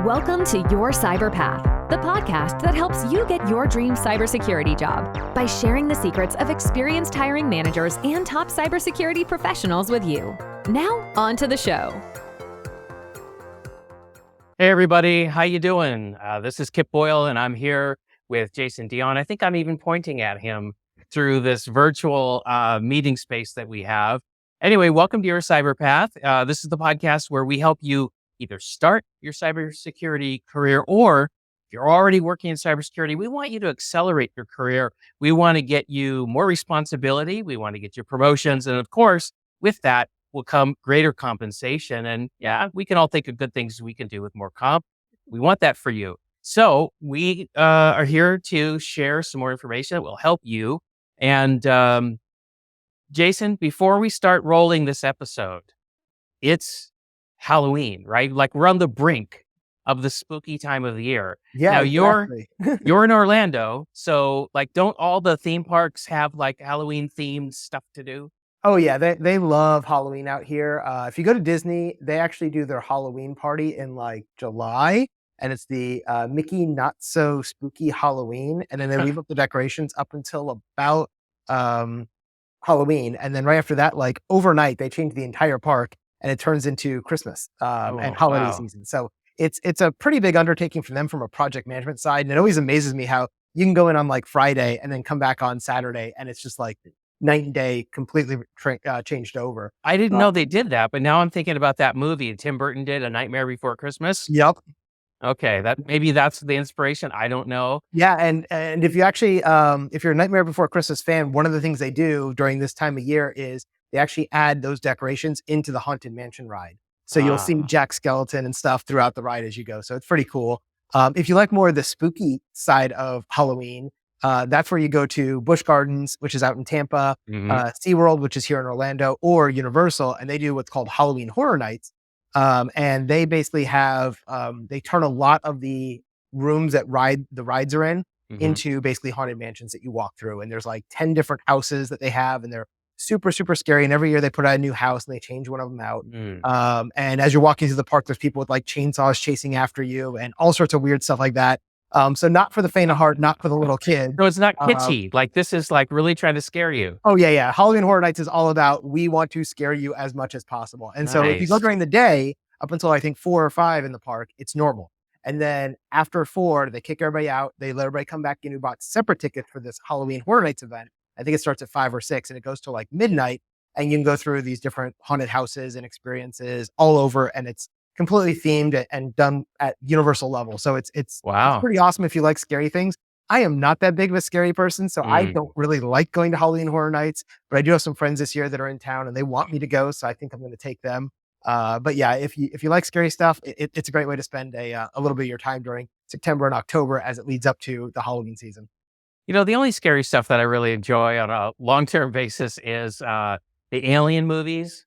Welcome to Your Cyber Path, the podcast that helps you get your dream cybersecurity job by sharing the secrets of experienced hiring managers and top cybersecurity professionals with you. Now, on to the show. Hey everybody, how you doing? This is Kip Boyle, and I'm here with Jason Dion. I think I'm even pointing at him through this virtual meeting space that we have. Anyway, welcome to Your Cyber Path. This is the podcast where we help you either start your cybersecurity career, or if you're already working in cybersecurity, we want you to accelerate your career. We want to get you more responsibility. We want to get you promotions. And of course, with that will come greater compensation. And yeah, we can all think of good things we can do with more comp. We want that for you. So we are here to share some more information that will help you. And Jason, before we start rolling this episode, it's Halloween, right? Like we're on the brink of the spooky time of the year. Yeah, now exactly. you're in Orlando, so like, don't all the theme parks have like Halloween themed stuff to do? Oh yeah, they love Halloween out here. If you go to Disney, they actually do their Halloween party in like July, and it's the Mickey Not So Spooky Halloween, and then they leave up the decorations up until about Halloween, and then right after that, like overnight, they change the entire park, and it turns into Christmas and holiday season. So it's a pretty big undertaking for them from a project management side, and it always amazes me how you can go in on like Friday and then come back on Saturday, and it's just like night and day, completely changed over. I didn't know they did that, but now I'm thinking about that movie Tim Burton did, A Nightmare Before Christmas. Yep. Okay, maybe that's the inspiration. I don't know. Yeah, and if you actually, if you're a Nightmare Before Christmas fan, one of the things they do during this time of year is they actually add those decorations into the Haunted Mansion ride. So you'll see Jack Skeleton and stuff throughout the ride as you go. So it's pretty cool. If you like more of the spooky side of Halloween, that's where you go to Busch Gardens, which is out in Tampa, SeaWorld, which is here in Orlando, or Universal, and they do what's called Halloween Horror Nights. And they basically have, they turn a lot of the rooms that the rides are in into basically haunted mansions that you walk through. And there's like 10 different houses that they have, and they're super, super scary. And every year they put out a new house and they change one of them out. And as you're walking through the park, there's people with like chainsaws chasing after you and all sorts of weird stuff like that. So not for the faint of heart, not for the little kid. No, it's not kitschy. Like this is like really trying to scare you. Oh yeah. Halloween Horror Nights is all about, we want to scare you as much as possible. And so if you go during the day, up until I think 4 or 5 in the park, it's normal. And then after 4, they kick everybody out. They let everybody come back in who bought separate tickets for this Halloween Horror Nights event. I think it starts at 5 or 6 and it goes to like midnight. And you can go through these different haunted houses and experiences all over. And it's completely themed and done at universal level. So it's pretty awesome if you like scary things. I am not that big of a scary person, so I don't really like going to Halloween Horror Nights, but I do have some friends this year that are in town and they want me to go. So I think I'm going to take them. But yeah, if you like scary stuff, it's a great way to spend a little bit of your time during September and October as it leads up to the Halloween season. You know, the only scary stuff that I really enjoy on a long-term basis is the Alien movies,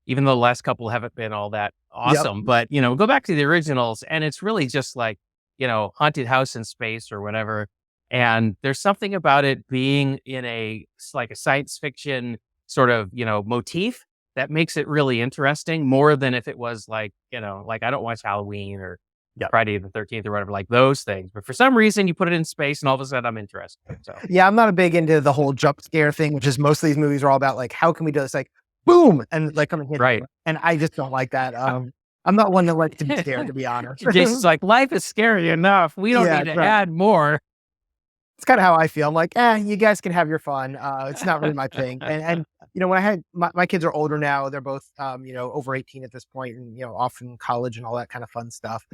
even though the last couple haven't been all that awesome. Yep. But, you know, go back to the originals and it's really just like, you know, haunted house in space or whatever. And there's something about it being in like a science fiction sort of, you know, motif that makes it really interesting, more than if it was like, you know, like I don't watch Halloween or Friday the 13th or whatever, like those things. But for some reason you put it in space and all of a sudden I'm interested. So yeah, I'm not a big into the whole jump scare thing, which is most of these movies are all about like, how can we do this? Like boom. And like, come and hit it. And I just don't like that. I'm not one that likes to be scared, to be honest. Jason's like, life is scary enough. We don't need to add more. It's kind of how I feel. I'm like, you guys can have your fun. It's not really my thing. And you know, when I had my kids are older now, they're both, you know, over 18 at this point and, you know, off in college and all that kind of fun stuff.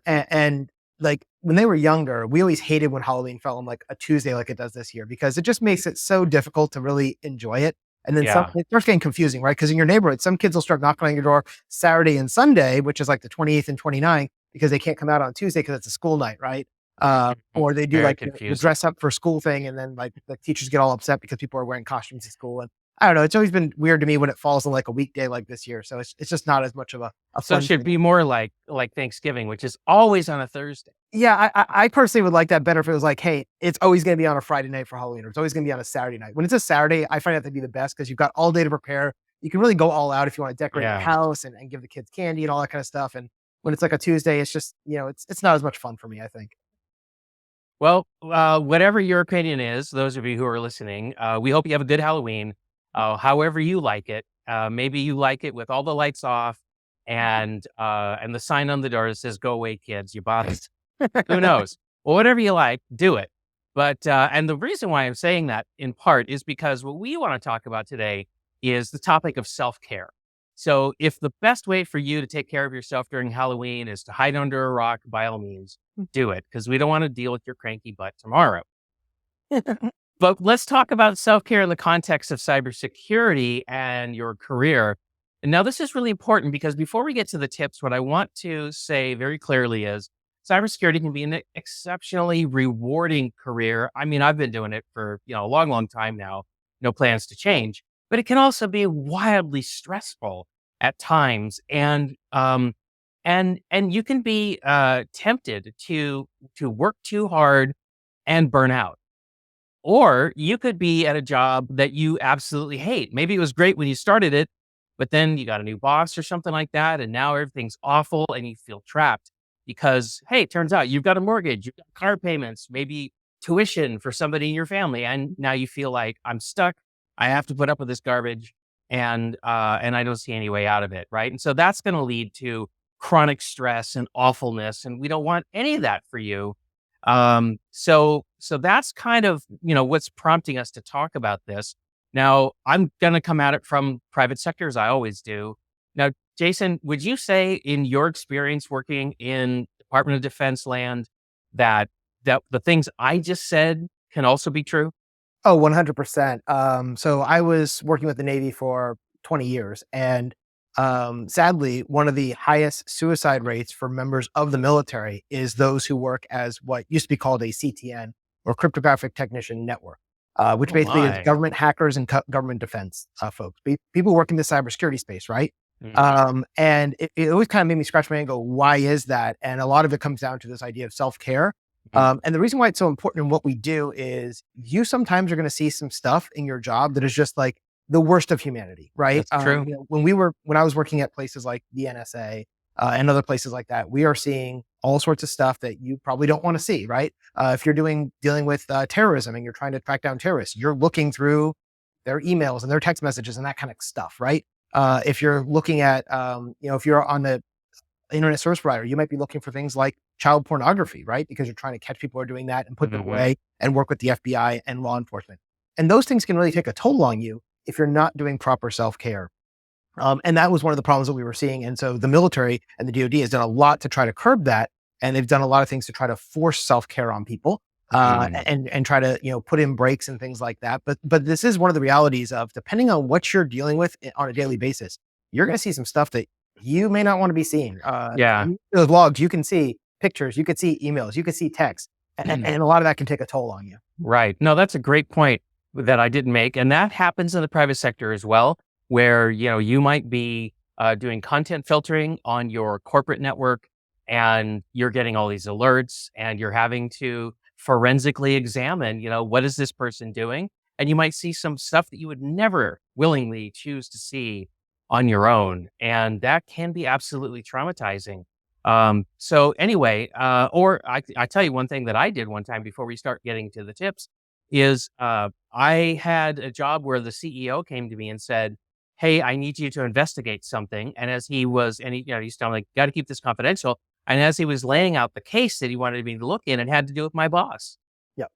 And like when they were younger, we always hated when Halloween fell on like a Tuesday, like it does this year, because it just makes it so difficult to really enjoy it. And then it starts getting confusing, right? Because in your neighborhood, some kids will start knocking on your door Saturday and Sunday, which is like the 28th and 29th, because they can't come out on Tuesday because it's a school night, right? Or they do like the dress up for school thing. And then like the teachers get all upset because people are wearing costumes at school. And I don't know. It's always been weird to me when it falls on like a weekday like this year. So it's just not as much of a so it should be more like Thanksgiving, which is always on a Thursday. Yeah, I personally would like that better if it was like, hey, it's always going to be on a Friday night for Halloween, or it's always going to be on a Saturday night. When it's a Saturday, I find that to be the best because you've got all day to prepare. You can really go all out if you want to decorate your house and give the kids candy and all that kind of stuff. And when it's like a Tuesday, it's just, it's not as much fun for me, I think. Well, whatever your opinion is, those of you who are listening, we hope you have a good Halloween. However you like it. Maybe you like it with all the lights off and the sign on the door that says "Go away, kids, you bots." Who knows? Well, whatever you like, do it. But and the reason why I'm saying that in part is because what we want to talk about today is the topic of self-care. So if the best way for you to take care of yourself during Halloween is to hide under a rock, by all means, do it, because we don't want to deal with your cranky butt tomorrow. But let's talk about self-care in the context of cybersecurity and your career. And now this is really important because before we get to the tips, what I want to say very clearly is cybersecurity can be an exceptionally rewarding career. I mean, I've been doing it for, a long, long time now, no plans to change, but it can also be wildly stressful at times. And you can be tempted to work too hard and burn out. Or you could be at a job that you absolutely hate. Maybe it was great when you started it, but then you got a new boss or something like that, and now everything's awful and you feel trapped because, hey, it turns out you've got a mortgage, you've got car payments, maybe tuition for somebody in your family, and now you feel like I'm stuck. I have to put up with this garbage, and I don't see any way out of it, right? And so that's going to lead to chronic stress and awfulness, and we don't want any of that for you. So that's kind of, what's prompting us to talk about this. Now, I'm going to come at it from private sector as I always do. Now, Jason, would you say in your experience working in Department of Defense land that the things I just said can also be true? Oh, 100%. So I was working with the Navy for 20 years, and sadly, one of the highest suicide rates for members of the military is those who work as what used to be called a CTN, or cryptographic technician network, which basically is government hackers and government defense folks, people who work in the cybersecurity space, right? And it always kind of made me scratch my head and go, why is that? And a lot of it comes down to this idea of self-care. And the reason why it's so important in what we do is you sometimes are going to see some stuff in your job that is just like the worst of humanity, right? That's true. When I was working at places like the NSA and other places like that, we are seeing all sorts of stuff that you probably don't want to see, right? If you're dealing with terrorism and you're trying to track down terrorists, you're looking through their emails and their text messages and that kind of stuff, right? If you're looking at, if you're on the internet service provider, you might be looking for things like child pornography, right? Because you're trying to catch people who are doing that and put them away and work with the FBI and law enforcement. And those things can really take a toll on you if you're not doing proper self-care. And that was one of the problems that we were seeing. And so the military and the DoD has done a lot to try to curb that. And they've done a lot of things to try to force self-care on people and try to, put in breaks and things like that. But this is one of the realities of, depending on what you're dealing with on a daily basis, you're going to see some stuff that you may not want to be seeing. Those logs, you can see pictures, you could see emails, you could see text, and a lot of that can take a toll on you. Right. No, that's a great point that I didn't make. And that happens in the private sector as well, where, you might be doing content filtering on your corporate network and you're getting all these alerts and you're having to forensically examine, what is this person doing? And you might see some stuff that you would never willingly choose to see on your own. And that can be absolutely traumatizing. So anyway, or I tell you one thing that I did one time before we start getting to the tips is I had a job where the CEO came to me and said, "Hey, I need you to investigate something." And as he was, and he's telling me, like, "Got to keep this confidential." And as he was laying out the case that he wanted me to look in, it had to do with my boss. Yep.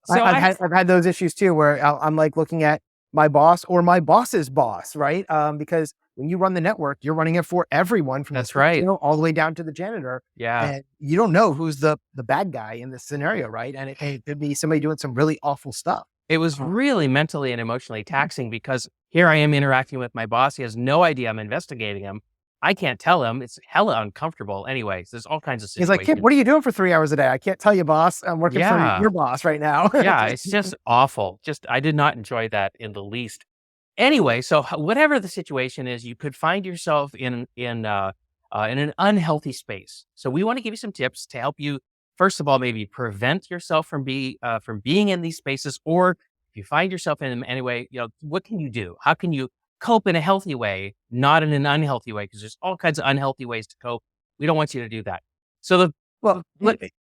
So I've had those issues too, where I'm like looking at my boss or my boss's boss, right? Because when you run the network, you're running it for everyone from That's the right. all the way down to the janitor. Yeah. And you don't know who's the bad guy in this scenario, right? And it could be somebody doing some really awful stuff. It was really mentally and emotionally taxing because here I am interacting with my boss. He has no idea I'm investigating him. I can't tell him. It's hella uncomfortable. Anyways, there's all kinds of situations. He's like, "Kip, what are you doing for 3 hours a day?" "I can't tell you, boss. I'm working for your boss right now." Yeah, it's just awful. I did not enjoy that in the least. Anyway, so whatever the situation is, you could find yourself in an unhealthy space. So we want to give you some tips to help you, first of all, maybe prevent yourself from being in these spaces, or if you find yourself in them anyway, what can you do? How can you cope in a healthy way, not in an unhealthy way? Because there's all kinds of unhealthy ways to cope. We don't want you to do that. So Well,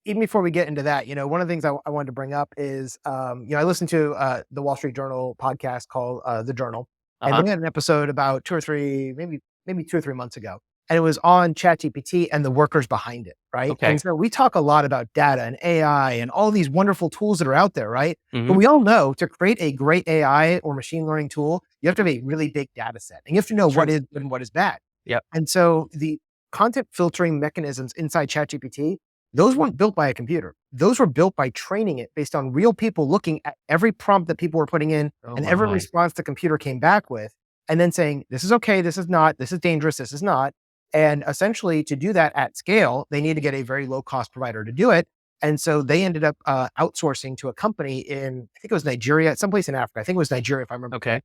even before we get into that, one of the things I wanted to bring up is, I listened to the Wall Street Journal podcast called The Journal, and they had an episode about 2 or 3, maybe 2 or 3 months ago, and it was on ChatGPT and the workers behind it, right? Okay. And so we talk a lot about data and AI and all these wonderful tools that are out there, right? Mm-hmm. But we all know to create a great AI or machine learning tool, you have to have a really big data set, and you have to know what is good and what is bad. Yep. And so the content filtering mechanisms inside ChatGPT, those weren't built by a computer. Those were built by training it based on real people looking at every prompt that people were putting in and every response the computer came back with, and then saying, this is okay, this is not, this is dangerous, this is not. And essentially to do that at scale, they need to get a very low cost provider to do it. And so they ended up outsourcing to a company in, I think it was Nigeria, someplace in Africa. I think it was Nigeria, if I remember. Okay.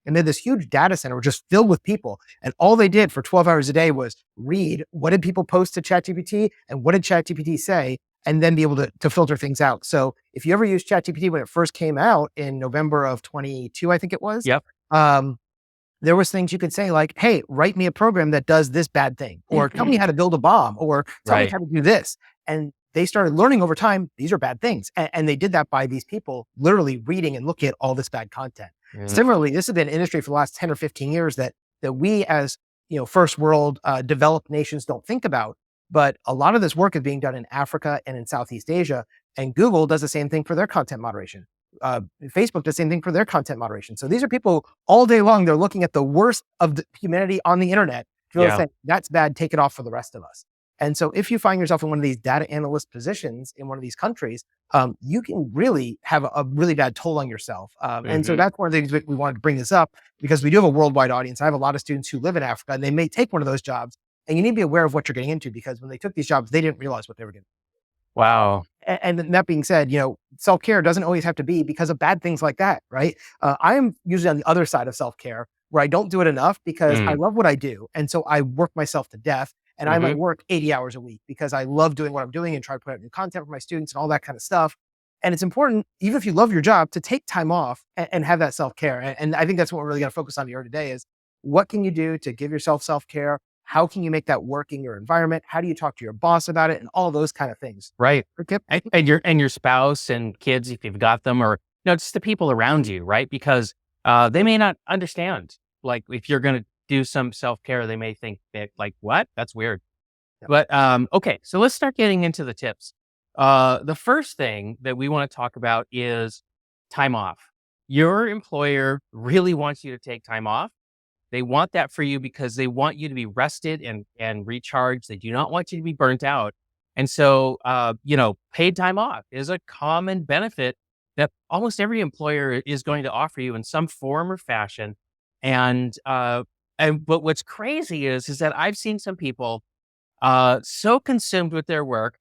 And they had this huge data center just filled with people. And all they did for 12 hours a day was read what did people post to ChatGPT and what did ChatGPT say, and then be able to filter things out. So if you ever used ChatGPT when it first came out in November of 22, I think it was. Yep. There was things you could say like, hey, write me a program that does this bad thing, or tell me how to build a bomb, or tell me how to do this. And they started learning over time, these are bad things. And they did that by these people literally reading and looking at all this bad content. Yeah. Similarly, this has been an industry for the last 10 or 15 years that we as first world developed nations don't think about. But a lot of this work is being done in Africa and in Southeast Asia. And Google does the same thing for their content moderation. Facebook does the same thing for their content moderation. So these are people all day long, they're looking at the worst of the humanity on the internet to be able to say, that's bad, take it off for the rest of us. And so if you find yourself in one of these data analyst positions in one of these countries, you can really have a really bad toll on yourself. And so that's one of the things that we wanted to bring this up, because we do have a worldwide audience. I have a lot of students who live in Africa and they may take one of those jobs, and you need to be aware of what you're getting into, because when they took these jobs, they didn't realize what they were getting. Wow. And that being said, self-care doesn't always have to be because of bad things like that, right? I am usually on the other side of self-care, where I don't do it enough because I love what I do. And so I work myself to death, and I might work 80 hours a week because I love doing what I'm doing and try to put out new content for my students and all that kind of stuff. And it's important, even if you love your job, to take time off and have that self-care. And I think that's what we're really going to focus on here today is, what can you do to give yourself self-care? How can you make that work in your environment? How do you talk to your boss about it? And all those kind of things. Right. And your spouse and kids, if you've got them, or just the people around you, right? Because they may not understand. Like if you're going to do some self-care, they may think that like, what? That's weird. Yep. But okay, so let's start getting into the tips. The first thing that we want to talk about is time off. Your employer really wants you to take time off. They want that for you because they want you to be rested and recharged. They do not want you to be burnt out. And so, paid time off is a common benefit that almost every employer is going to offer you in some form or fashion. But what's crazy is that I've seen some people so consumed with their work,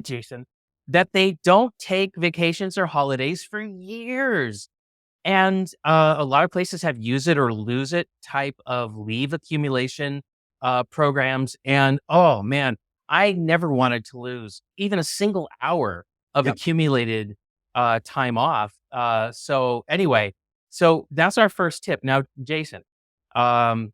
Jason, that they don't take vacations or holidays for years. And a lot of places have use it or lose it type of leave accumulation programs. And oh man, I never wanted to lose even a single hour of accumulated time off. So anyway, so that's our first tip. Now, Jason, how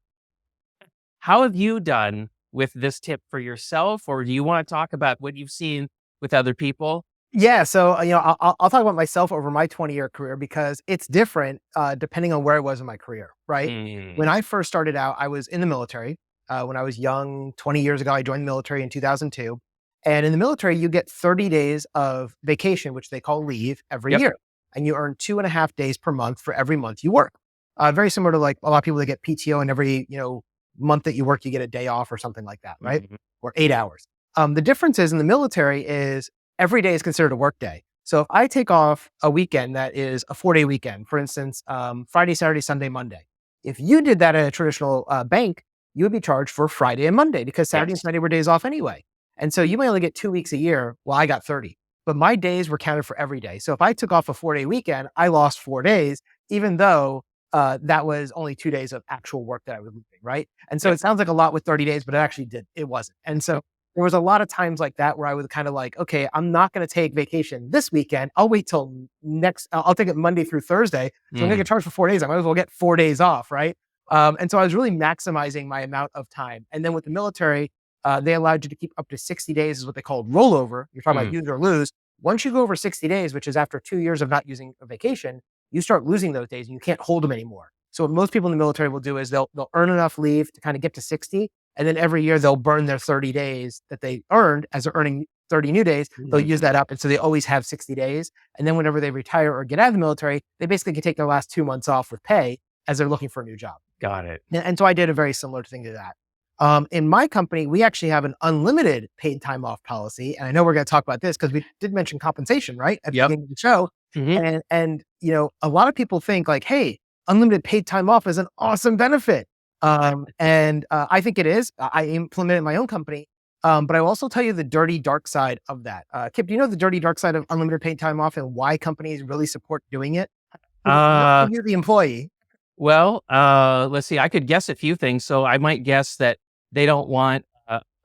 have you done with this tip for yourself, or do you want to talk about what you've seen with other people? Yeah. So, I'll talk about myself over my 20-year career, because it's different depending on where I was in my career, right? When I first started out, I was in the military. When I was young, 20 years ago, I joined the military in 2002. And in the military, you get 30 days of vacation, which they call leave, every year. And you earn 2.5 days per month for every month you work. Very similar to like a lot of people that get PTO, and every, month that you work, you get a day off or something like that, right? Or 8 hours. The difference is in the military is every day is considered a work day. So if I take off a weekend that is a 4-day weekend, for instance, Friday, Saturday, Sunday, Monday, if you did that at a traditional bank, you would be charged for Friday and Monday, because Saturday and Sunday were days off anyway. And so you may only get 2 weeks a year. Well, I got 30, but my days were counted for every day. So if I took off a 4-day weekend, I lost 4 days, even though that was only 2 days of actual work that I was losing, right? And so it sounds like a lot with 30 days, but it wasn't. And so there was a lot of times like that where I was kind of like, okay, I'm not going to take vacation this weekend. I'll wait till I'll take it Monday through Thursday. So I'm going to get charged for 4 days. I might as well get 4 days off, right? And so I was really maximizing my amount of time. And then with the military, they allowed you to keep up to 60 days is what they called rollover. You're talking about use or lose. Once you go over 60 days, which is after 2 years of not using a vacation, you start losing those days and you can't hold them anymore. So what most people in the military will do is they'll earn enough leave to kind of get to 60. And then every year they'll burn their 30 days that they earned as they're earning 30 new days. They'll use that up. And so they always have 60 days. And then whenever they retire or get out of the military, they basically can take their last 2 months off with pay as they're looking for a new job. Got it. And so I did a very similar thing to that. In my company, we actually have an unlimited paid time off policy. And I know we're going to talk about this because we did mention compensation, right? At the beginning of the show. And a lot of people think like, hey, unlimited paid time off is an awesome benefit. And I think it is. I implement it in my own company. But I will also tell you the dirty, dark side of that. Kip, do you know the dirty, dark side of unlimited paid time off and why companies really support doing it? You're the employee. Well, let's see. I could guess a few things. So I might guess that they don't want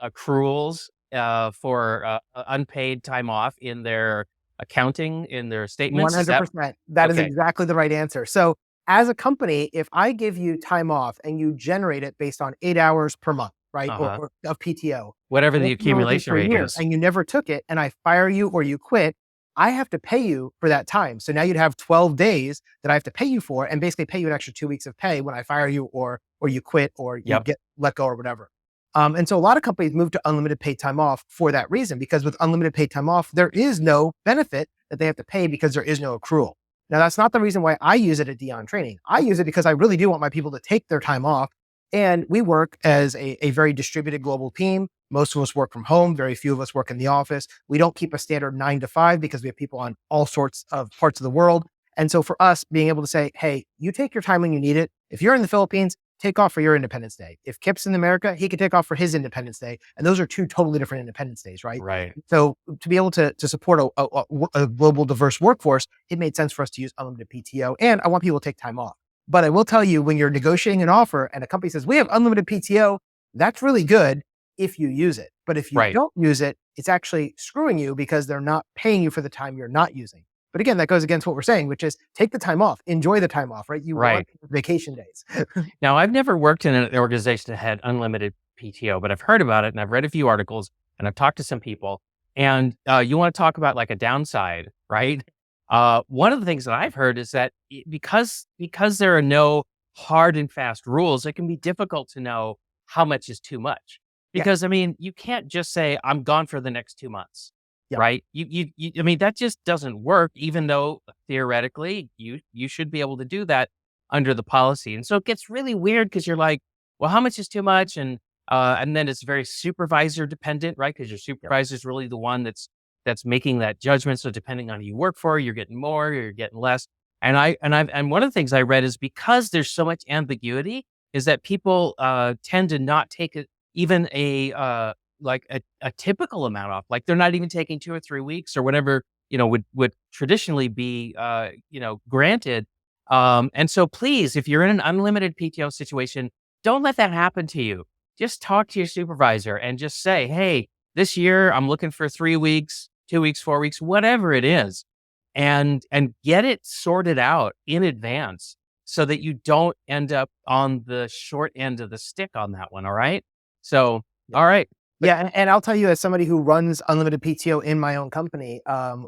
accruals for unpaid time off in their accounting, in their statements. 100%. That is exactly the right answer. So as a company, if I give you time off and you generate it based on 8 hours per month, right, or of PTO, whatever the accumulation rate is, and you never took it, and I fire you or you quit, I have to pay you for that time. So now you'd have 12 days that I have to pay you for, and basically pay you an extra 2 weeks of pay when I fire you or you quit or you get let go or whatever. And so a lot of companies move to unlimited paid time off for that reason, because with unlimited paid time off, there is no benefit that they have to pay because there is no accrual. Now, that's not the reason why I use it at Dion Training. I use it because I really do want my people to take their time off. And we work as a very distributed global team. Most of us work from home. Very few of us work in the office. We don't keep a standard 9 to 5 because we have people on all sorts of parts of the world. And so for us, being able to say, hey, you take your time when you need it. If you're in the Philippines, take off for your Independence Day. If Kip's in America, he can take off for his Independence Day. And those are 2 totally different Independence Days, right? Right. So to be able to support a global diverse workforce, it made sense for us to use unlimited PTO. And I want people to take time off. But I will tell you, when you're negotiating an offer and a company says, we have unlimited PTO, that's really good if you use it. But if you don't use it, it's actually screwing you because they're not paying you for the time you're not using. But again, that goes against what we're saying, which is take the time off, enjoy the time off, right? You want vacation days. Now, I've never worked in an organization that had unlimited PTO, but I've heard about it and I've read a few articles and I've talked to some people. And you want to talk about like a downside, right? One of the things that I've heard is that because there are no hard and fast rules, it can be difficult to know how much is too much. Because I mean, you can't just say, I'm gone for the next 2 months. Right? I mean, that just doesn't work, even though theoretically you should be able to do that under the policy. And so it gets really weird because you're like, well, how much is too much? And then it's very supervisor dependent, right? Because your supervisor is really the one that's making that judgment. So depending on who you work for, you're getting more, or you're getting less. And one of the things I read is because there's so much ambiguity, is that people tend to not take even a typical amount off. Like they're not even taking 2 or 3 weeks or whatever, would traditionally be, granted. And so please, if you're in an unlimited PTO situation, don't let that happen to you. Just talk to your supervisor and just say, hey, this year I'm looking for 3 weeks, 2 weeks, 4 weeks, whatever it is, and get it sorted out in advance so that you don't end up on the short end of the stick on that one. All right. So, all right. Yeah. And I'll tell you, as somebody who runs unlimited PTO in my own company,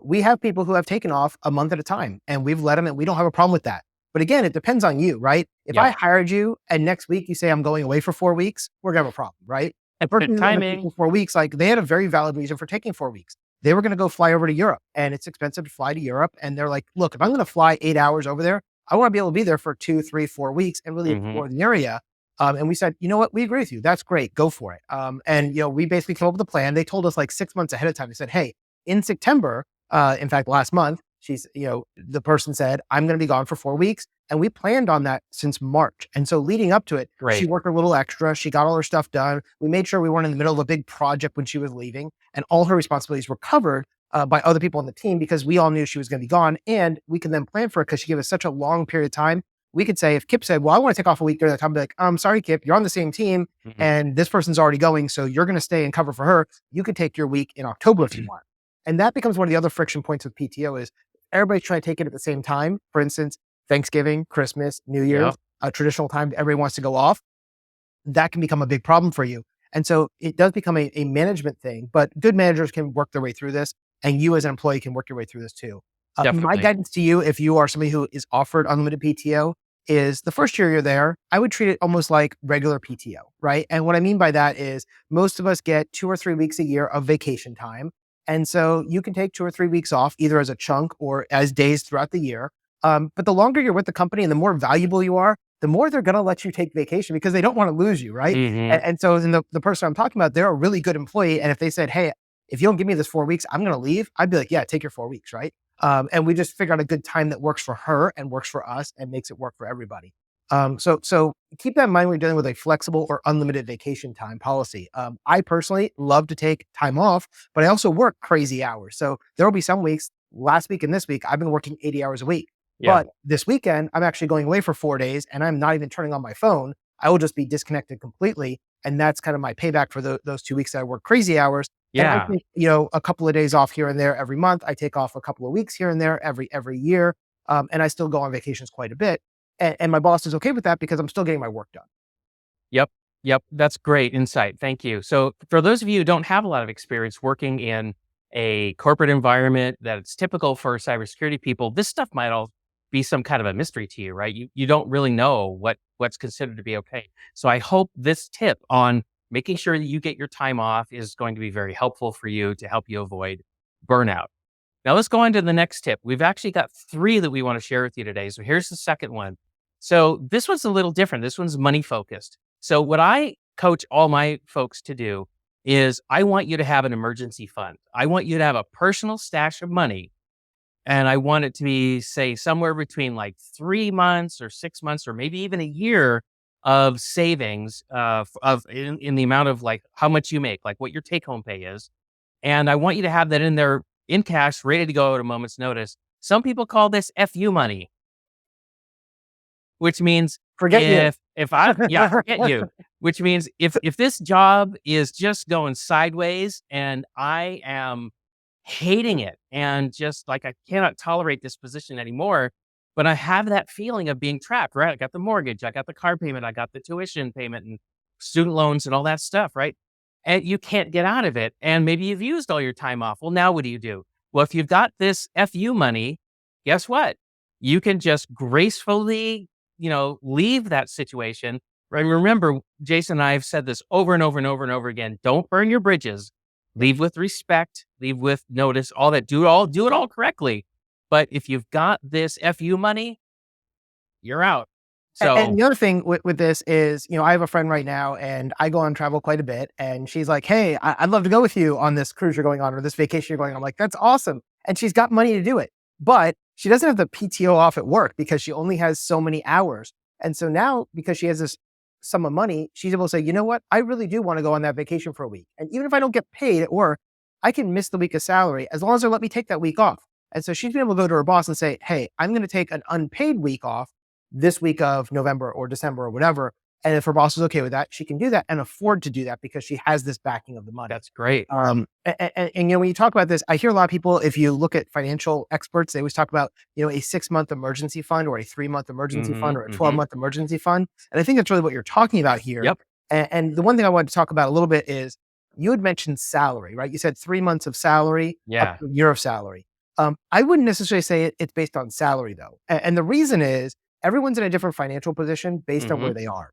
we have people who have taken off a month at a time and we've let them, and we don't have a problem with that. But again, it depends on you, right? If I hired you and next week you say I'm going away for 4 weeks, we're gonna have a problem, right? And person timing 4 weeks, like they had a very valid reason for taking 4 weeks. They were going to go fly over to Europe, and it's expensive to fly to Europe. And they're like, look, if I'm going to fly 8 hours over there, I want to be able to be there for 2, 3, 4 weeks and really explore the area. And we said, you know what? We agree with you. That's great. Go for it. And we basically came up with a plan. They told us like 6 months ahead of time. They said, hey, in September, in fact, last month, the person said, I'm going to be gone for 4 weeks. And we planned on that since March. And so leading up to it, she worked a little extra. She got all her stuff done. We made sure we weren't in the middle of a big project when she was leaving. And all her responsibilities were covered by other people on the team because we all knew she was going to be gone. And we can then plan for it because she gave us such a long period of time. We could say, if Kip said, well, I want to take off a week during that time, I'd be like, I'm sorry, Kip, you're on the same team and this person's already going. So you're going to stay and cover for her. You could take your week in October if you want. And that becomes one of the other friction points with PTO is everybody's trying to take it at the same time. For instance, Thanksgiving, Christmas, New Year's, a traditional time everybody wants to go off. That can become a big problem for you. And so it does become a management thing, but good managers can work their way through this, and you as an employee can work your way through this too. My Definitely. guidance to you, if you are somebody who is offered unlimited PTO, is the first year you're there, I would treat it almost like regular PTO, right? And what I mean by that is most of us get 2 or 3 weeks a year of vacation time. And so you can take 2 or 3 weeks off either as a chunk or as days throughout the year. But the longer you're with the company and the more valuable you are, the more they're going to let you take vacation because they don't want to lose you, right? Hmm. And so in the person I'm talking about, they're a really good employee. And if they said, hey, if you don't give me this 4 weeks, I'm going to leave. I'd be like, yeah, take your 4 weeks, right? And we just figure out a good time that works for her and works for us and makes it work for everybody. So keep that in mind when you're dealing with a flexible or unlimited vacation time policy. I personally love to take time off, but I also work crazy hours. So there will be some weeks, last week and this week, I've been working 80 hours a week. Yeah. But this weekend, I'm actually going away for 4 days and I'm not even turning on my phone. I will just be disconnected completely. And that's kind of my payback for those 2 weeks that I work crazy hours. And I Yeah. take, a couple of days off here and there every month. I take off a couple of weeks here and there every year. And I still go on vacations quite a bit. And my boss is okay with that because I'm still getting my work done. Yep. Yep. That's great insight. Thank you. So for those of you who don't have a lot of experience working in a corporate environment that it's typical for cybersecurity people, this stuff might all be some kind of a mystery to you, right? You don't really know what's considered to be okay. So I hope this tip on making sure that you get your time off is going to be very helpful for you to help you avoid burnout. Now let's go on to the next tip. We've actually got 3 that we want to share with you today. So here's the second one. So this one's a little different. This one's money focused. So what I coach all my folks to do is I want you to have an emergency fund. I want you to have a personal stash of money. And I want it to be, say, somewhere between like 3 months or 6 months or maybe even a year of savings in the amount of like how much you make, like what your take home pay is. And I want you to have that in there in cash, ready to go at a moment's notice. Some people call this FU money, which means Forget you. forget you, which means if this job is just going sideways and I am hating it and just like I cannot tolerate this position anymore, but I have that feeling of being trapped, right? I got the mortgage, I got the car payment, I got the tuition payment and student loans and all that stuff, right? And you can't get out of it. And maybe you've used all your time off. Well, now what do? Well, if you've got this FU money, guess what? You can just gracefully, leave that situation. Right? Remember, Jason and I have said this over and over and over and over again. Don't burn your bridges. Leave with respect, leave with notice, all that. Do it all correctly. But if you've got this FU money, you're out. So And the other thing with this is, I have a friend right now and I go on travel quite a bit. And she's like, hey, I'd love to go with you on this cruise you're going on or this vacation you're going on. I'm like, that's awesome. And she's got money to do it. But she doesn't have the PTO off at work because she only has so many hours. And so now, because she has this sum of money, she's able to say, you know what? I really do want to go on that vacation for a week. And even if I don't get paid at work, I can miss the week of salary as long as they let me take that week off. And so she's been able to go to her boss and say, hey, I'm going to take an unpaid week off this week of November or December or whatever. And if her boss is okay with that, she can do that and afford to do that because she has this backing of the money. that's great. And when you talk about this, I hear a lot of people, if you look at financial experts, they always talk about, a 6-month emergency fund or a 3-month emergency fund or a 12-month emergency fund. And I think that's really what you're talking about here. Yep. And the one thing I wanted to talk about a little bit is you had mentioned salary, right? You said 3 months of salary, Yeah. up to a year of salary. I wouldn't necessarily say it's based on salary though. And the reason is everyone's in a different financial position based on where they are.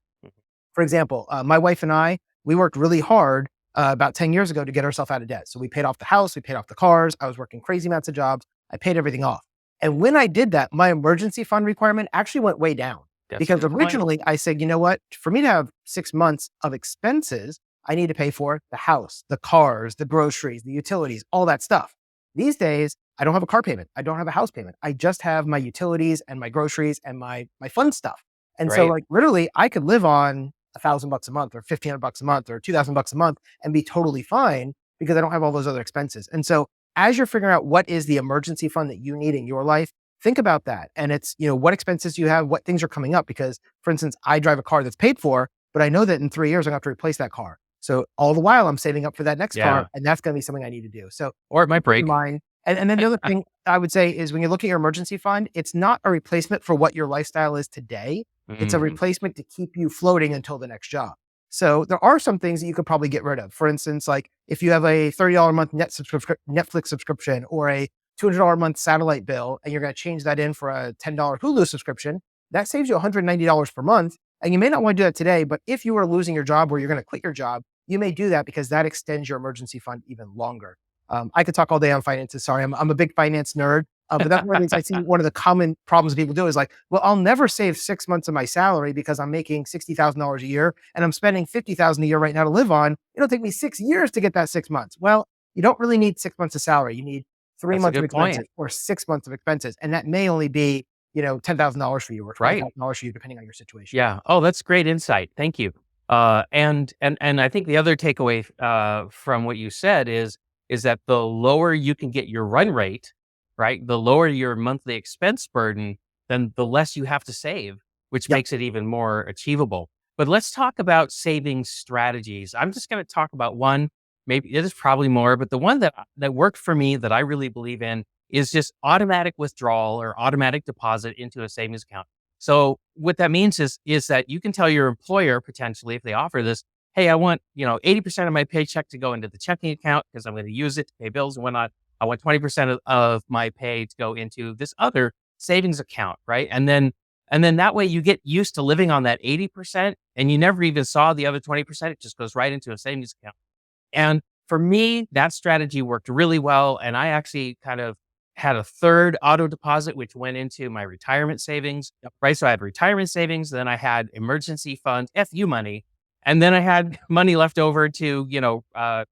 For example, my wife and I, we worked really hard about 10 years ago to get ourselves out of debt. So we paid off the house, we paid off the cars. I was working crazy amounts of jobs. I paid everything off. And when I did that, my emergency fund requirement actually went way down. That's Because a good point. originally I said, you know what, for me to have 6 months of expenses, I need to pay for the house, the cars, the groceries, the utilities, all that stuff. These days, I don't have a car payment. I don't have a house payment. I just have my utilities and my groceries and my fun stuff. And so Right. like literally I could live on $1,000 a month or $1,500 a month or $2,000 a month and be totally fine because I don't have all those other expenses. And so as you're figuring out what is the emergency fund that you need in your life, think about that. And it's, what expenses you have, what things are coming up. Because for instance, I drive a car that's paid for, but I know that in 3 years, I'm going to have to replace that car. So all the while I'm saving up for that next Yeah. car and that's going to be something I need to do. So Or it might break. in mind. And then the other thing I would say is when you look at your emergency fund, it's not a replacement for what your lifestyle is today. It's a replacement to keep you floating until the next job. So there are some things that you could probably get rid of. For instance, like if you have a $30 a month Netflix subscription or a $200 a month satellite bill, and you're going to change that in for a $10 Hulu subscription, that saves you $190 per month. And you may not want to do that today, but if you are losing your job or you're going to quit your job, you may do that because that extends your emergency fund even longer. I could talk all day on finances. Sorry, I'm a big finance nerd. But that's one of the things I see. One of the common problems people do is like, well, I'll never save 6 months of my salary because I'm making $60,000 a year and I'm spending $50,000 a year right now to live on. It'll take me 6 years to get that 6 months. Well, you don't really need 6 months of salary. You need 3 That's a months of good point. expenses or 6 months of expenses, and that may only be $10,000 for you or Right. $20,000 for you, depending on your situation. Yeah. Oh, that's great insight. Thank you. And I think the other takeaway from what you said is that the lower you can get your run rate, right, the lower your monthly expense burden, then the less you have to save, which Yep. makes it even more achievable. But let's talk about saving strategies. I'm just going to talk about one. Maybe there's probably more, but the one that worked for me that I really believe in is just automatic withdrawal or automatic deposit into a savings account. So what that means is that you can tell your employer potentially, if they offer this, hey, I want 80% of my paycheck to go into the checking account because I'm going to use it to pay bills and whatnot. I want 20% of my pay to go into this other savings account, right? And then that way you get used to living on that 80% and you never even saw the other 20%. It just goes right into a savings account. And for me, that strategy worked really well. And I actually kind of had a third auto deposit, which went into my retirement savings, right? So I had retirement savings, then I had emergency funds, FU money, and then I had money left over to,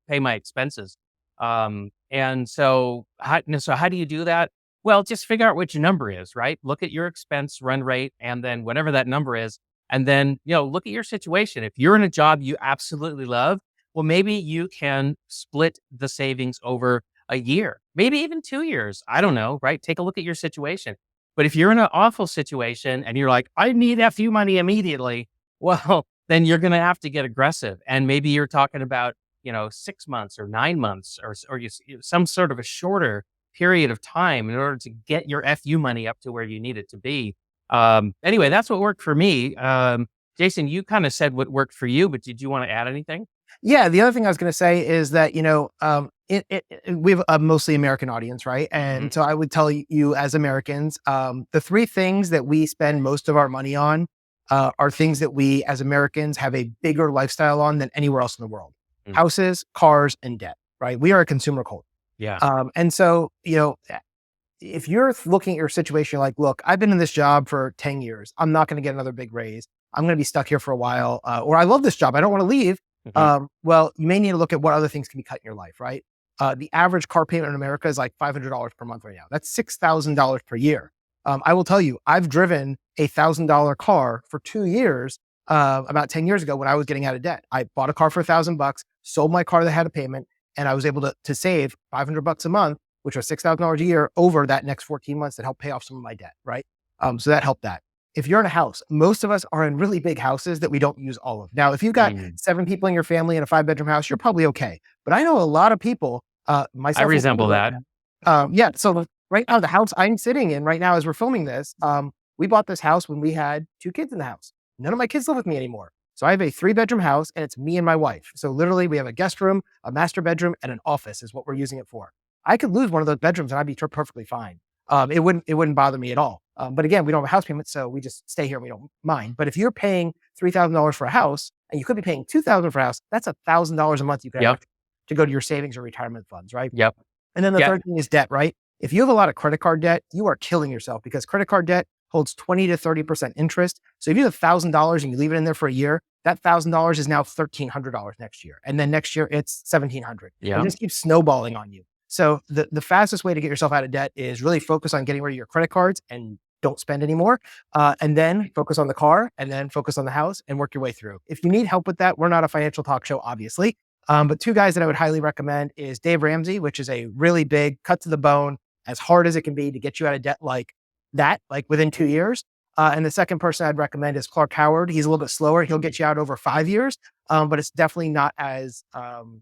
pay my expenses. And so how do you do that? Well, just figure out what your number is, right? Look at your expense run rate and then whatever that number is. And then, look at your situation. If you're in a job you absolutely love, well, maybe you can split the savings over a year, maybe even 2 years. I don't know, right? Take a look at your situation. But if you're in an awful situation and you're like, I need FU money immediately, well, then you're going to have to get aggressive. And maybe you're talking about, 6 months or 9 months or some sort of a shorter period of time in order to get your FU money up to where you need it to be. Anyway, that's what worked for me. Jason, you kind of said what worked for you, but did you want to add anything? Yeah, the other thing I was going to say is that we have a mostly American audience, right? And so I would tell you as Americans, the three things that we spend most of our money on are things that we as Americans have a bigger lifestyle on than anywhere else in the world: houses, cars, and debt. Right? We are a consumer culture. Yeah. And so if you're looking at your situation, like, look, I've been in this job for 10 years. I'm not going to get another big raise. I'm going to be stuck here for a while. Or I love this job. I don't want to leave. Well, you may need to look at what other things can be cut in your life, right? The average car payment in America is like $500 per month right now. That's $6,000 per year. I will tell you, I've driven a $1,000 car for 2 years, about 10 years ago when I was getting out of debt. I bought a car for $1,000, sold my car that had a payment, and I was able to save $500 a month, which was $6,000 a year over that next 14 months that helped pay off some of my debt, right? So that helped that. If you're in a house, most of us are in really big houses that we don't use all of. Now, if you've got 7 people in your family in a 5-bedroom house, you're probably okay. But I know a lot of people, myself. I resemble that. Yeah. So right now, the house I'm sitting in right now as we're filming this, we bought this house when we had 2 kids in the house. None of my kids live with me anymore. So I have a 3-bedroom house and it's me and my wife. So literally we have a guest room, a master bedroom, and an office is what we're using it for. I could lose one of those bedrooms and I'd be perfectly fine. It wouldn't bother me at all. But again, we don't have a house payment, so we just stay here and we don't mind. But if you're paying $3,000 for a house and you could be paying $2,000 for a house, that's $1,000 a month you could have to go to your savings or retirement funds, right? Yep. And then the third thing is debt, right? If you have a lot of credit card debt, you are killing yourself because credit card debt holds 20 to 30% interest. So if you have $1,000 and you leave it in there for a year, that $1,000 is now $1,300 next year. And then next year it's $1,700. Yeah. It just keeps snowballing on you. So the fastest way to get yourself out of debt is really focus on getting rid of your credit cards and don't spend anymore. And then focus on the car and then focus on the house and work your way through. If you need help with that, we're not a financial talk show, obviously. But 2 guys that I would highly recommend is Dave Ramsey, which is a really big cut to the bone, as hard as it can be to get you out of debt like that, like within 2 years. And the second person I'd recommend is Clark Howard. He's a little bit slower. He'll get you out over 5 years, but it's definitely not as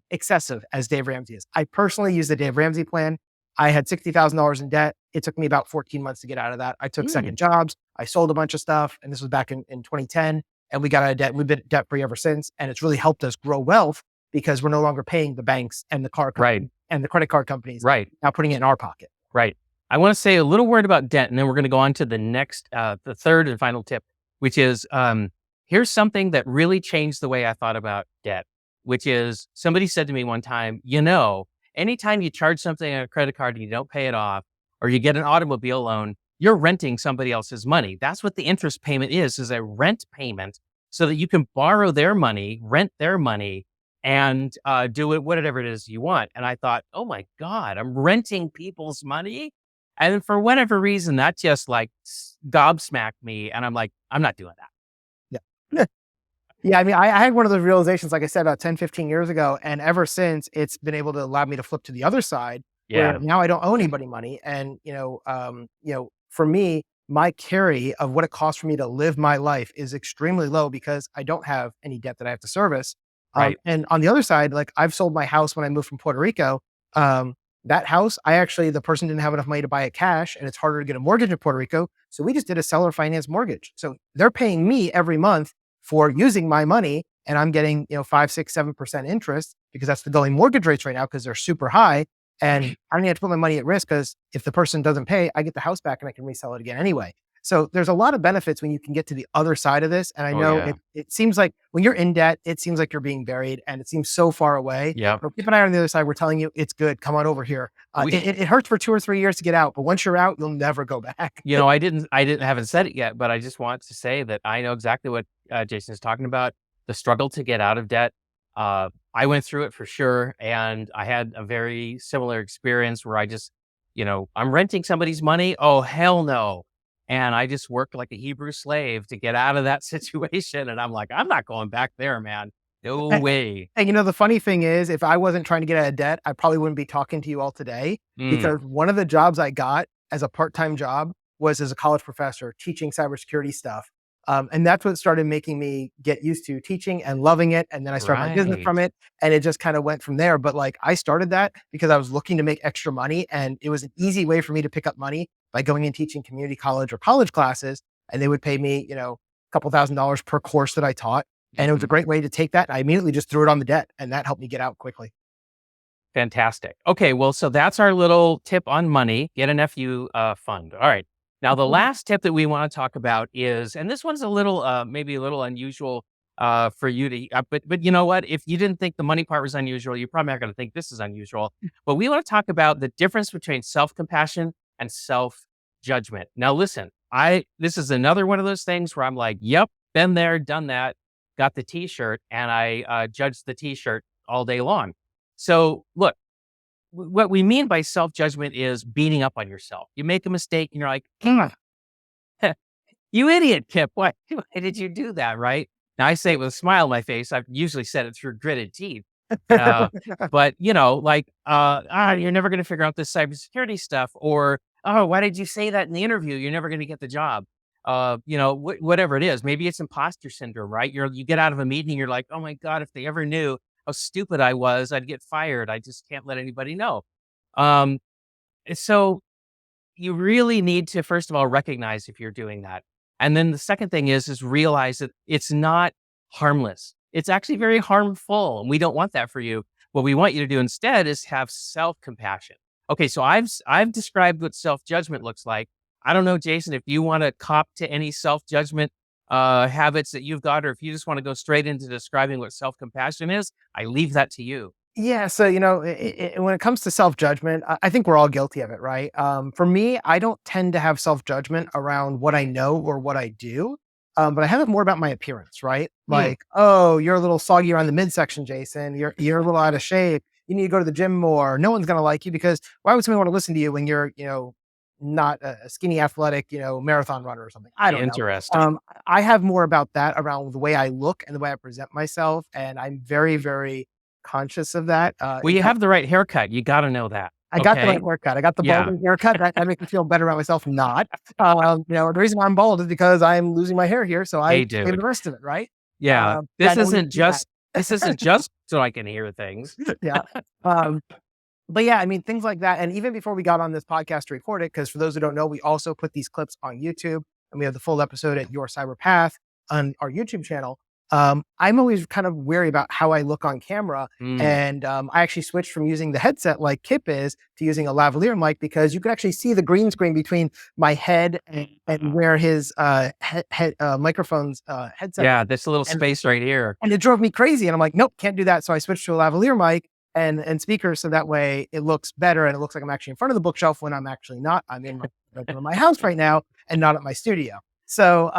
excessive as Dave Ramsey is. I personally use the Dave Ramsey plan. I had $60,000 in debt. It took me about 14 months to get out of that. I took second jobs. I sold a bunch of stuff. And this was back in 2010. and we got out of debt. We've been debt free ever since. And it's really helped us grow wealth because we're no longer paying the banks and the car companies and the credit card companies. Right. Now putting it in our pocket. Right. I want to say a little word about debt, and then we're going to go on to the next, the third and final tip, which is here's something that really changed the way I thought about debt, which is somebody said to me one time, anytime you charge something on a credit card and you don't pay it off, or you get an automobile loan, you're renting somebody else's money. That's what the interest payment is a rent payment so that you can borrow their money, rent their money, and do it, whatever it is you want. And I thought, oh my God, I'm renting people's money. And for whatever reason, that just like gobsmacked me. And I'm like, I'm not doing that. Yeah. Yeah. I mean, I had one of those realizations, like I said, about 10, 15 years ago. And ever since, it's been able to allow me to flip to the other side where now I don't owe anybody money. And, for me, my carry of what it costs for me to live my life is extremely low because I don't have any debt that I have to service. Right. And on the other side, like I've sold my house when I moved from Puerto Rico. That house, the person didn't have enough money to buy it cash, and it's harder to get a mortgage in Puerto Rico. So we just did a seller finance mortgage. So they're paying me every month for using my money, and I'm getting 5, 6, 7% interest because that's the going mortgage rates right now because they're super high. And I don't have to put my money at risk because if the person doesn't pay, I get the house back and I can resell it again anyway. So there's a lot of benefits when you can get to the other side of this. And I know it seems like when you're in debt, it seems like you're being buried and it seems so far away. Yeah. But Kip and I are on the other side. We're telling you it's good. Come on over here. It hurts for 2 or 3 years to get out, but once you're out, you'll never go back. I haven't said it yet, but I just want to say that I know exactly what Jason is talking about. The struggle to get out of debt. I went through it for sure. And I had a very similar experience where I just, I'm renting somebody's money. Oh, hell no. And I just worked like a Hebrew slave to get out of that situation. And I'm like, I'm not going back there, man. No way. And the funny thing is, if I wasn't trying to get out of debt, I probably wouldn't be talking to you all today because one of the jobs I got as a part-time job was as a college professor teaching cybersecurity stuff. And that's what started making me get used to teaching and loving it. And then I started my business from it and it just kind of went from there. But like I started that because I was looking to make extra money and it was an easy way for me to pick up money by going and teaching community college or college classes. And they would pay me, a couple $1,000s per course that I taught. And it was a great way to take that. I immediately just threw it on the debt and that helped me get out quickly. Fantastic. Okay. Well, so that's our little tip on money. Get an FU fund. All right. Now, the last tip that we want to talk about is, and this one's a little, maybe a little unusual for you to, but you know what? If you didn't think the money part was unusual, you're probably not going to think this is unusual. But we want to talk about the difference between self-compassion and self-judgment. Now, listen, this is another one of those things where I'm like, yep, been there, done that, got the t-shirt, and I judged the t-shirt all day long. So look, what we mean by self-judgment is beating up on yourself. You make a mistake and you're like, you idiot, Kip. Why did you do that? Right? Now I say it with a smile on my face. I've usually said it through gritted teeth. But you're never going to figure out this cybersecurity stuff, or, oh, why did you say that in the interview? You're never going to get the job. Whatever it is, maybe it's imposter syndrome, right? You get out of a meeting, you're like, oh my God, if they ever knew how stupid I was, I'd get fired. I just can't let anybody know. So you really need to, first of all, recognize if you're doing that. And then the second thing is realize that it's not harmless. It's actually very harmful. And we don't want that for you. What we want you to do instead is have self-compassion. Okay. So I've described what self-judgment looks like. I don't know, Jason, if you want to cop to any self-judgment habits that you've got, or if you just want to go straight into describing what self-compassion is, I leave that to you. Yeah. So, when it comes to self-judgment, I think we're all guilty of it, right? For me, I don't tend to have self-judgment around what I know or what I do, but I have it more about my appearance, right? Like, oh, you're a little soggy around the midsection, Jason. You're a little out of shape. You need to go to the gym more. No one's going to like you because why would somebody want to listen to you when you're, not a skinny, athletic, marathon runner or something? I don't know. Interesting. I have more about that around the way I look and the way I present myself. And I'm very, very conscious of that. Well, you have the right haircut. You got to know that. I got the right haircut. I got the balding haircut. That makes me feel better about myself. Not, the reason I'm bald is because I'm losing my hair here. So I pay the rest of it. Right. Yeah. This isn't just so I can hear things. Yeah. But yeah, things like that. And even before we got on this podcast to record it, because for those who don't know, we also put these clips on YouTube and we have the full episode at Your Cyber Path. on our YouTube channel, I'm always kind of wary about how I look on camera. And I actually switched from using the headset like Kip is to using a lavalier mic, because you can actually see the green screen between my head and where his microphone's headset. Yeah, this little space right here. And it drove me crazy. And I'm like, nope, can't do that. So I switched to a lavalier mic and speakers, so that way it looks better and it looks like I'm actually in front of the bookshelf when I'm actually not. I'm in my house right now and not at my studio. So,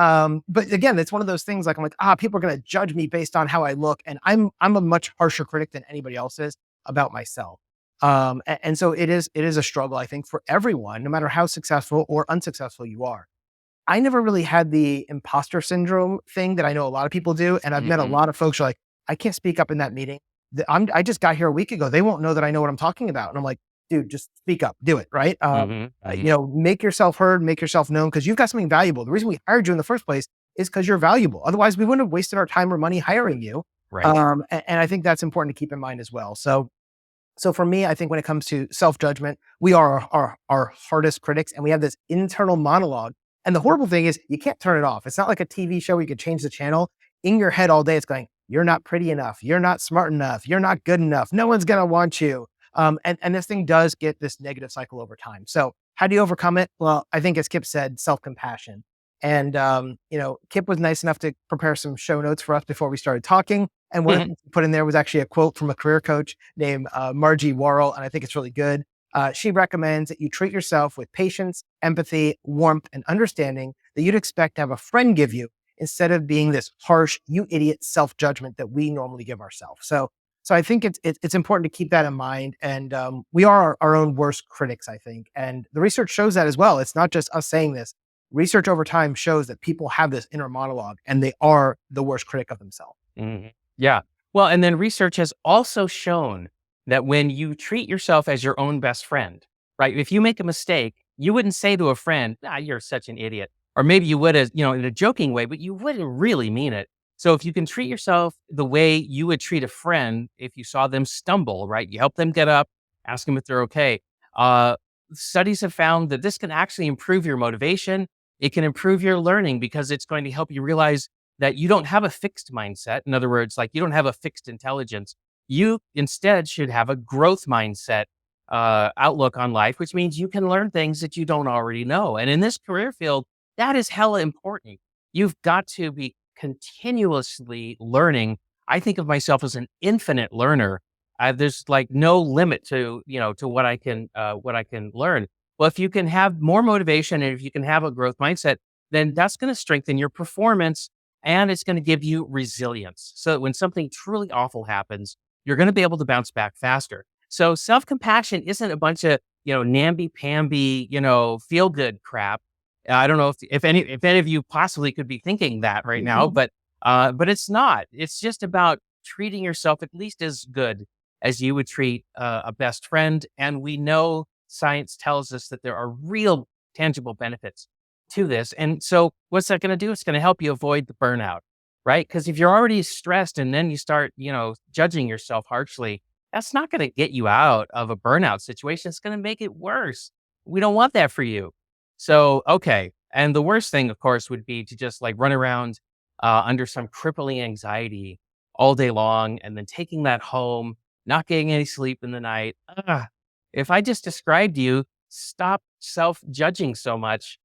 but again, it's one of those things like, I'm like, people are going to judge me based on how I look. And I'm a much harsher critic than anybody else is about myself. And so it is a struggle, I think, for everyone, no matter how successful or unsuccessful you are. I never really had the imposter syndrome thing that I know a lot of people do. And I've met a lot of folks who are like, I can't speak up in that meeting. I just got here a week ago. They won't know that I know what I'm talking about. And I'm like, dude, just speak up, do it. Right. Make yourself heard, make yourself known, because you've got something valuable. The reason we hired you in the first place is because you're valuable. Otherwise we wouldn't have wasted our time or money hiring you. Right. And I think that's important to keep in mind as well. So for me, I think when it comes to self-judgment, we are our hardest critics, and we have this internal monologue. And the horrible thing is you can't turn it off. It's not like a TV show where you could change the channel. In your head all day, it's going, you're not pretty enough. You're not smart enough. You're not good enough. No one's going to want you. And this thing does get this negative cycle over time. So how do you overcome it? Well, I think as Kip said, self-compassion. And, Kip was nice enough to prepare some show notes for us before we started talking. And one of the things he put in there was actually a quote from a career coach named Margie Worrell. And I think it's really good. She recommends that you treat yourself with patience, empathy, warmth, and understanding that you'd expect to have a friend give you, instead of being this harsh, you idiot self-judgment that we normally give ourselves. So I think it's important to keep that in mind. And we are our own worst critics, I think. And the research shows that as well. It's not just us saying this. Research over time shows that people have this inner monologue and they are the worst critic of themselves. Yeah. Well, and then research has also shown that when you treat yourself as your own best friend, right? If you make a mistake, you wouldn't say to a friend, you're such an idiot. Or maybe you would, as in a joking way, but you wouldn't really mean it. So if you can treat yourself the way you would treat a friend, if you saw them stumble, right? You help them get up, ask them if they're okay. Studies have found that this can actually improve your motivation. It can improve your learning, because it's going to help you realize that you don't have a fixed mindset. In other words, like, you don't have a fixed intelligence. You instead should have a growth mindset outlook on life, which means you can learn things that you don't already know. And in this career field, that is hella important. You've got to be continuously learning. I think of myself as an infinite learner. There's like no limit to what I can learn. Well, if you can have more motivation and if you can have a growth mindset, then that's going to strengthen your performance, and it's going to give you resilience. So that when something truly awful happens, you're going to be able to bounce back faster. So self-compassion isn't a bunch of, namby-pamby, feel-good crap. I don't know if any of you possibly could be thinking that right now, but it's not. It's just about treating yourself at least as good as you would treat a best friend. And we know science tells us that there are real tangible benefits to this. And so what's that going to do? It's going to help you avoid the burnout, right? Because if you're already stressed and then you start, judging yourself harshly, that's not going to get you out of a burnout situation. It's going to make it worse. We don't want that for you. So, okay. And the worst thing, of course, would be to just like run around under some crippling anxiety all day long, and then taking that home, not getting any sleep in the night. If I just described you, stop self-judging so much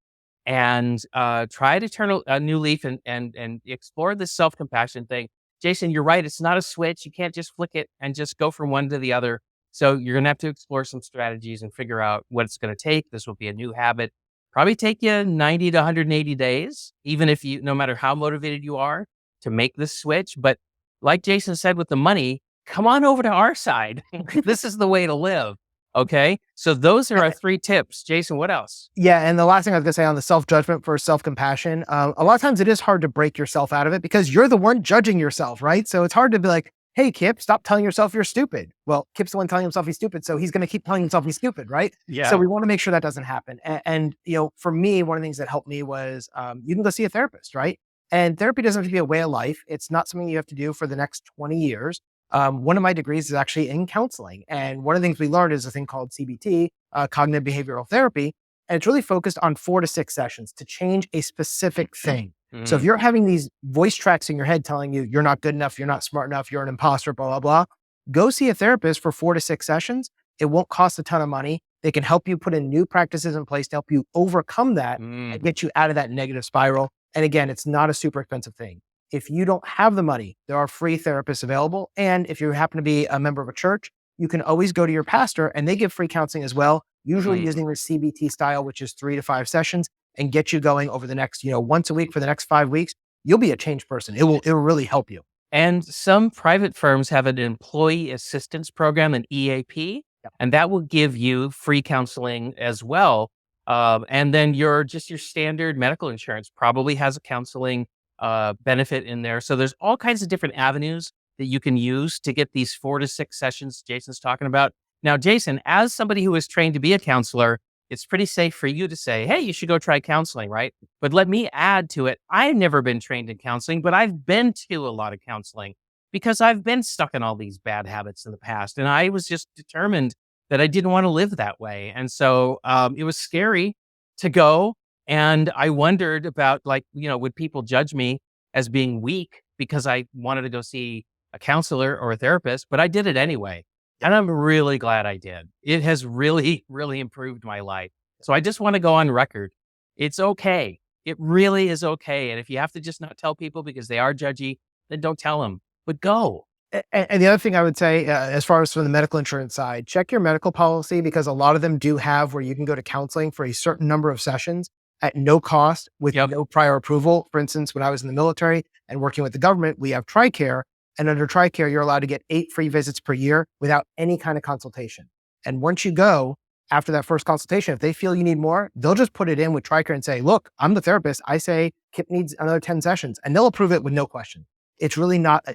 and try to turn a new leaf and explore this self-compassion thing. Jason, you're right. It's not a switch. You can't just flick it and just go from one to the other. So you're going to have to explore some strategies and figure out what it's going to take. This will be a new habit. Probably take you 90 to 180 days, even if no matter how motivated you are to make this switch. But like Jason said with the money, come on over to our side. This is the way to live. Okay. So those are our 3 tips. Jason, what else? Yeah. And the last thing I was going to say on the self-judgment for self-compassion, a lot of times it is hard to break yourself out of it because you're the one judging yourself, right? So it's hard to be like, hey, Kip, stop telling yourself you're stupid. Well, Kip's the one telling himself he's stupid, so he's going to keep telling himself he's stupid, right? Yeah. So we want to make sure that doesn't happen. And for me, one of the things that helped me was you can go see a therapist, right? And therapy doesn't have to be a way of life. It's not something you have to do for the next 20 years. One of my degrees is actually in counseling. And one of the things we learned is a thing called CBT, cognitive behavioral therapy. And it's really focused on 4 to 6 sessions to change a specific thing. So if you're having these voice tracks in your head telling you you're not good enough, you're not smart enough, you're an imposter, blah, blah, blah, go see a therapist for 4 to 6 sessions. It won't cost a ton of money. They can help you put in new practices in place to help you overcome that and get you out of that negative spiral. And again, it's not a super expensive thing. If you don't have the money, there are free therapists available. And if you happen to be a member of a church, you can always go to your pastor and they give free counseling as well, usually using the CBT style, which is 3 to 5 sessions, and get you going over the next, once a week for the next 5 weeks. You'll be a changed person. It will really help you. And some private firms have an employee assistance program, an EAP, and that will give you free counseling as well. And then your standard medical insurance probably has a counseling benefit in there. So there's all kinds of different avenues that you can use to get these 4 to 6 sessions Jason's talking about. Now, Jason, as somebody who is trained to be a counselor, it's pretty safe for you to say, hey, you should go try counseling, right? But let me add to it. I've never been trained in counseling, but I've been to a lot of counseling because I've been stuck in all these bad habits in the past. And I was just determined that I didn't want to live that way. And so it was scary to go. And I wondered about would people judge me as being weak because I wanted to go see a counselor or a therapist, but I did it anyway. And I'm really glad I did. It has really, really improved my life. So I just want to go on record. It's okay. It really is okay. And if you have to just not tell people because they are judgy, then don't tell them, but go. And the other thing I would say, as far as from the medical insurance side, check your medical policy because a lot of them do have where you can go to counseling for a certain number of sessions at no cost with no prior approval. For instance, when I was in the military and working with the government, we have TRICARE. And under TRICARE, you're allowed to get 8 free visits per year without any kind of consultation. And once you go, after that first consultation, if they feel you need more, they'll just put it in with TRICARE and say, look, I'm the therapist. I say Kip needs another 10 sessions. And they'll approve it with no question. It's really not,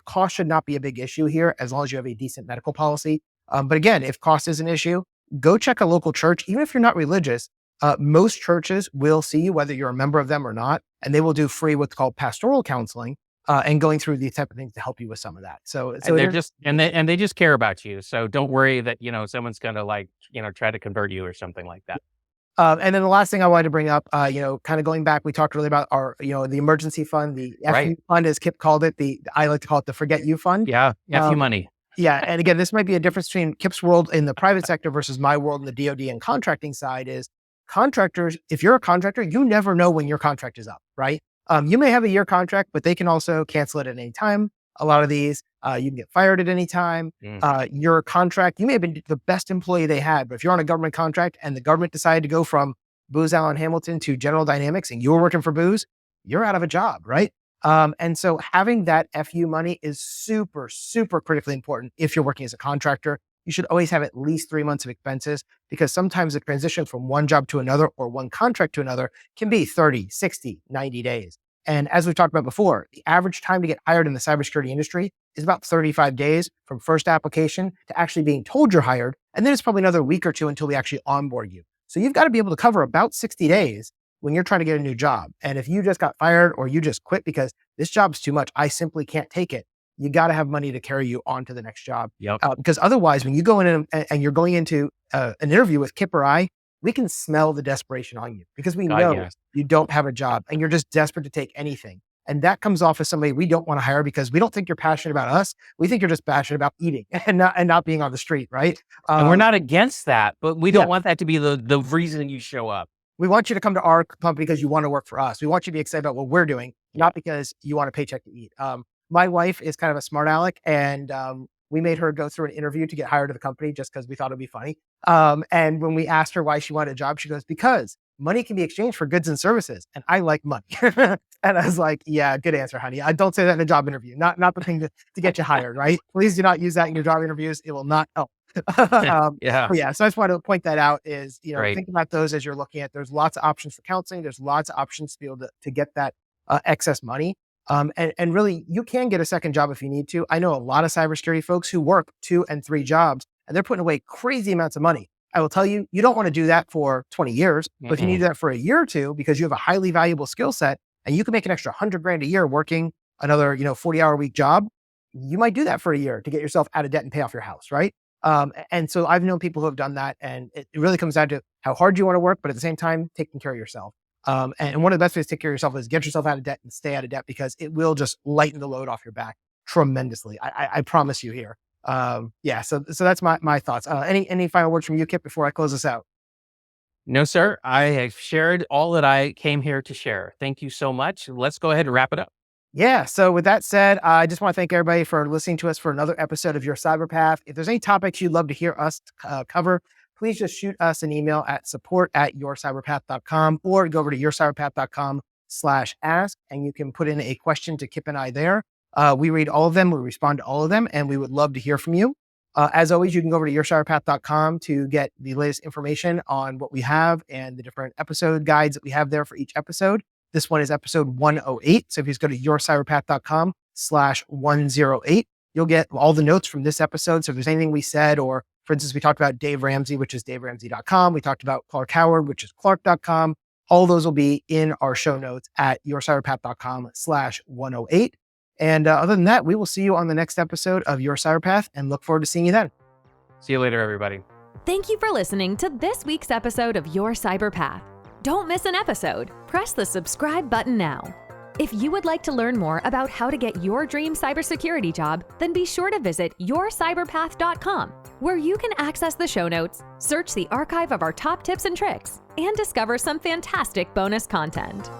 cost should not be a big issue here as long as you have a decent medical policy. But again, if cost is an issue, go check a local church. Even if you're not religious, most churches will see you, whether you're a member of them or not, and they will do free what's called pastoral counseling. And going through these type of things to help you with some of that. So they just care about you. So don't worry that, someone's going to try to convert you or something like that. And then the last thing I wanted to bring up, kind of going back, we talked earlier about our, the emergency fund, the FU fund, as Kip called it, I like to call it the Forget You Fund. Yeah. FU money. Yeah. And again, this might be a difference between Kip's world in the private sector versus my world in the DoD and contracting side is contractors. If you're a contractor, you never know when your contract is up, right? You may have a year contract, but they can also cancel it at any time. A lot of these, you can get fired at any time. Your contract, you may have been the best employee they had, but if you're on a government contract and the government decided to go from Booz Allen Hamilton to General Dynamics and you were working for Booz, you're out of a job, right? And so having that FU money is super, super critically important if you're working as a contractor. You should always have at least 3 months of expenses because sometimes the transition from one job to another or one contract to another can be 30, 60, 90 days. And as we've talked about before, the average time to get hired in the cybersecurity industry is about 35 days from first application to actually being told you're hired. And then it's probably another week or two until we actually onboard you. So you've got to be able to cover about 60 days when you're trying to get a new job. And if you just got fired or you just quit because this job's too much, I simply can't take it. You got to have money to carry you on to the next job. Because otherwise, when you go in and you're going into an interview with Kip or I, we can smell the desperation on you because we know you don't have a job and you're just desperate to take anything. And that comes off as somebody we don't want to hire because we don't think you're passionate about us. We think you're just passionate about eating and not being on the street, right? And we're not against that, but we don't want that to be the reason you show up. We want you to come to our company because you want to work for us. We want you to be excited about what we're doing, not because you want a paycheck to eat. My wife is kind of a smart aleck and we made her go through an interview to get hired to the company just because we thought it'd be funny. And when we asked her why she wanted a job, she goes, because money can be exchanged for goods and services. And I like money. And I was like, yeah, good answer, honey. I don't say that in a job interview. Not the thing to get you hired, right? Please do not use that in your job interviews. It will not help. So I just wanted to point that out is, think about those as you're looking at, there's lots of options for counseling. There's lots of options to be able to get that excess money. And really, you can get a second job if you need to. I know a lot of cybersecurity folks who work 2 and 3 jobs, and they're putting away crazy amounts of money. I will tell you, you don't want to do that for 20 years, but if you need that for a year or two, because you have a highly valuable skill set and you can make an extra $100,000 a year working another, 40-hour week job, you might do that for a year to get yourself out of debt and pay off your house, right? And so I've known people who have done that, and it really comes down to how hard you want to work, but at the same time, taking care of yourself. And one of the best ways to take care of yourself is get yourself out of debt and stay out of debt, because it will just lighten the load off your back tremendously. I promise you here. So that's my thoughts. Any final words from you, Kip, before I close this out? No, sir. I have shared all that I came here to share. Thank you so much. Let's go ahead and wrap it up. Yeah. So with that said, I just want to thank everybody for listening to us for another episode of Your Cyber Path. If there's any topics you'd love to hear us cover, please just shoot us an email at support@yourcyberpath.com, or go over to yourcyberpath.com/ask, and you can put in a question to Kip and I there. We read all of them. We respond to all of them, and we would love to hear from you. As always, you can go over to yourcyberpath.com to get the latest information on what we have and the different episode guides that we have there for each episode. This one is episode 108. So if you just go to yourcyberpath.com/108, you'll get all the notes from this episode. So if there's anything we said, or for instance, we talked about Dave Ramsey, which is daveramsey.com. We talked about Clark Howard, which is clark.com. All those will be in our show notes at yourcyberpath.com/108. And other than that, we will see you on the next episode of Your Cyber Path, and look forward to seeing you then. See you later, everybody. Thank you for listening to this week's episode of Your Cyber Path. Don't miss an episode. Press the subscribe button now. If you would like to learn more about how to get your dream cybersecurity job, then be sure to visit yourcyberpath.com, where you can access the show notes, search the archive of our top tips and tricks, and discover some fantastic bonus content.